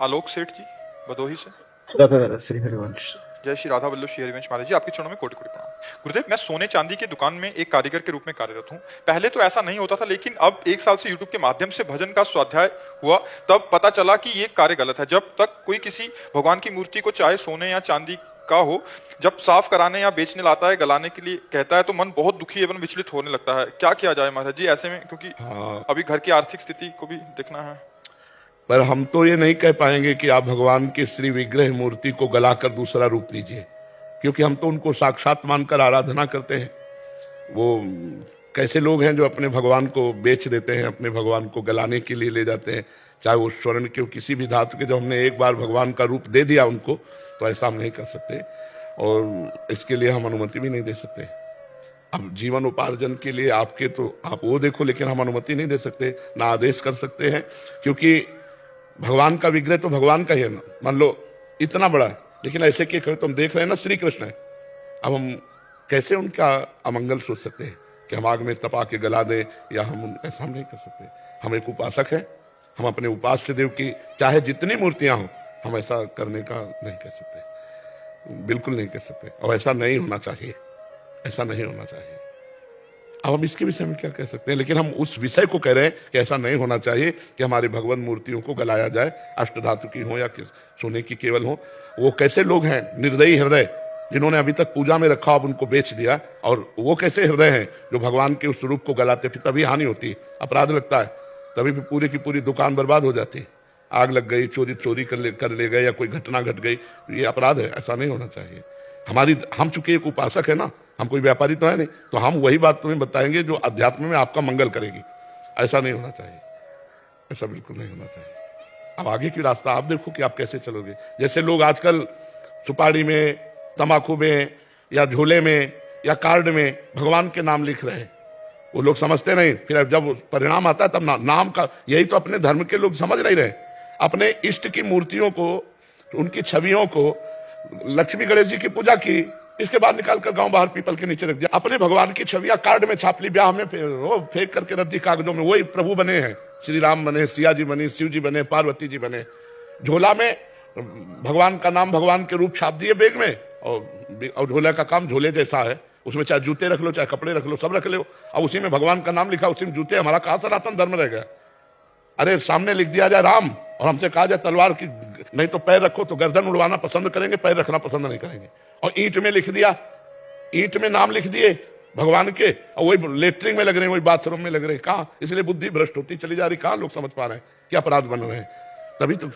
आलोक सेठ जी भदोही से। राधा श्री हरिवंश। जय श्री राधा वल्लभ श्री हरिवंश महाराज जी, आपके चरणों में कोटि कोटि प्रणाम। गुरुदेव, मैं सोने चांदी की दुकान में एक कारीगर के रूप में कार्यरत हूँ। पहले तो ऐसा नहीं होता था, लेकिन अब 1 साल से यूट्यूब के माध्यम से भजन का स्वाध्याय हुआ, तब पता चला कि ये कार्य गलत है। जब तक कोई किसी भगवान की मूर्ति को चाहे सोने या चांदी का हो, जब साफ कराने या बेचने लाता है, गलाने के लिए कहता है, तो मन बहुत दुखी एवं विचलित होने लगता है। क्या किया जाए महाराज जी ऐसे में, क्योंकि अभी घर की आर्थिक स्थिति को भी देखना है। पर हम तो ये नहीं कह पाएंगे कि आप भगवान के श्री विग्रह मूर्ति को गलाकर दूसरा रूप दीजिए, क्योंकि हम तो उनको साक्षात मानकर आराधना करते हैं। वो कैसे लोग हैं जो अपने भगवान को बेच देते हैं, अपने भगवान को गलाने के लिए ले जाते हैं, चाहे वो स्वर्ण के किसी भी धातु के। जब हमने एक बार भगवान का रूप दे दिया उनको, तो ऐसा हम नहीं कर सकते, और इसके लिए हम अनुमति भी नहीं दे सकते। अब जीवन उपार्जन के लिए आपके तो आप वो देखो, लेकिन हम अनुमति नहीं दे सकते, ना आदेश कर सकते हैं, क्योंकि भगवान का विग्रह तो भगवान का ही है ना। मान लो इतना बड़ा है, लेकिन ऐसे कि तो हम देख रहे हैं ना श्री कृष्ण है। अब हम कैसे उनका अमंगल सोच सकते हैं कि हम आग में तपा के गला दें, या ऐसा हम नहीं कर सकते। हम एक उपासक हैं, हम अपने उपास्य देव की चाहे जितनी मूर्तियां हों, हम ऐसा करने का नहीं कह सकते, बिल्कुल नहीं कह सकते, और ऐसा नहीं होना चाहिए, ऐसा नहीं होना चाहिए। अब हम इसके विषय में क्या कह सकते हैं, लेकिन हम उस विषय को कह रहे हैं कि ऐसा नहीं होना चाहिए कि हमारी भगवान मूर्तियों को गलाया जाए, अष्टधातु की हो या सोने की केवल हो। वो कैसे लोग हैं निर्दयी हृदय, जिन्होंने अभी तक पूजा में रखा, अब उनको बेच दिया। और वो कैसे हृदय हैं जो भगवान के उस रूप को गलाते, फिर तभी हानि होती है, अपराध लगता है, तभी भी पूरी की पूरी दुकान बर्बाद हो जाती है। आग लग गई, चोरी कर ले गए, या कोई घटना घट गई, ये अपराध है, ऐसा नहीं होना चाहिए। हम चूंकि एक उपासक है ना, हम कोई व्यापारी तो है नहीं, तो हम वही बात तुम्हें बताएंगे जो अध्यात्म में आपका मंगल करेगी। ऐसा नहीं होना चाहिए, ऐसा बिल्कुल नहीं होना चाहिए। अब आगे की रास्ता आप देखो कि आप कैसे चलोगे। जैसे लोग आजकल सुपारी में, तंबाकू में, या झोले में, या कार्ड में भगवान के नाम लिख रहे हैं, वो लोग समझते नहीं। फिर जब परिणाम आता है तब नाम का, यही तो अपने धर्म के लोग समझ नहीं रहे। अपने इष्ट की मूर्तियों को, उनकी छवियों को, लक्ष्मी गणेश जी की पूजा की, इसके बाद निकालकर गांव बाहर पीपल के नीचे रख दिया। अपने भगवान की छवियां कार्ड में छाप ली, ब्याह में फेंक करके रद्दी कागजों में। वही प्रभु बने हैं, श्री राम बने, सिया जी बनी, शिव जी बने, पार्वती जी बने। झोला में भगवान का नाम, भगवान के रूप छाप दिए बैग में, और झोला का काम झोले जैसा है, उसमें चाहे जूते रख लो, चाहे कपड़े रख लो, सब रख लो, और उसी में भगवान का नाम लिखा, उसी में जूते। हमारा कहा सनातन धर्म रह गया। अरे सामने लिख दिया जाए राम, और हमसे कहा जाए तलवार की नहीं तो पैर रखो, तो गर्दन उड़वाना पसंद करेंगे, पैर रखना पसंद नहीं करेंगे। और ईंट में लिख दिया, ईंट में नाम लिख दिए भगवान के, और वही लेटरिंग में लग रहे हैं, वही बाथरूम में लग रहे हैं। कहाँ? इसलिए बुद्धि भ्रष्ट होती चली जा रही। कहाँ लोग समझ पा रहे हैं कि अपराध बन रहे हैं। तभी तो